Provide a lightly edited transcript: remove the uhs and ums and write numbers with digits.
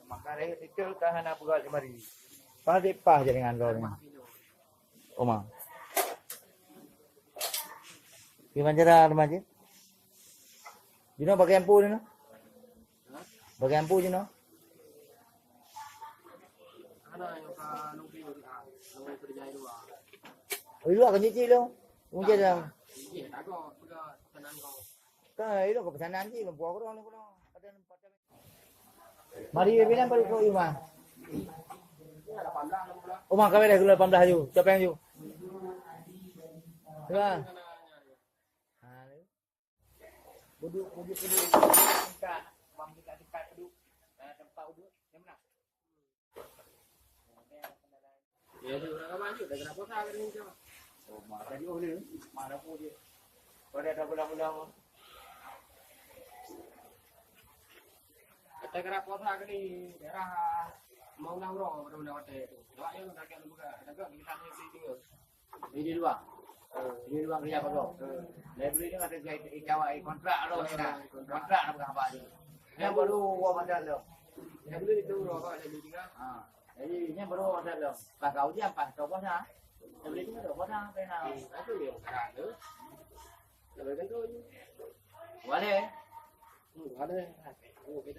Makanya itu tahan apa kali mari. Pasti pah jaringan kau ni. Oma. Gimana cara remaja? Jino bagian pu ni no? Bagian pu jino? Ada yang ka nungpi ni ah, nungpi kerja itu ah. Oh itu akan nyicil lo. Mungkin dah. Iya, tak kau sudah tenan kau. Kan itu kepesanan sih, lembu aku orang ni pun. Mari bilang kau ikut Uma. Uma kau dah gula 18 ju. Siapa yang ju? Tuan. Duduk. Dekat. Mam dekat duduk. Tempat duduk. Yang mana? Ya, dia orang maju. Dah kenapa tak ada ni cakap? Oh, mak tadi boleh. Mana pun dia. Kau dah bulan-bulan. Kita kena puasa ni daerah mau nangro pada bulan waktu itu. Wak yang nak kita buka, kita kita ni tinggal. Di luar. Di luar kerja apa kau? Library ni ada jawab kontrak lo ni nak. Kontrak nak bukan apa aja. Yang baru gua mandar lo. Yang boleh itu rokok ada di tinggal. Jadi yang baru mandar lo. Pak kau dia apa? Kau puasa? Library ni kau puasa pernah? Itu dia sekarang tu. Lebih kan tu. Boleh. Ada. Oh kita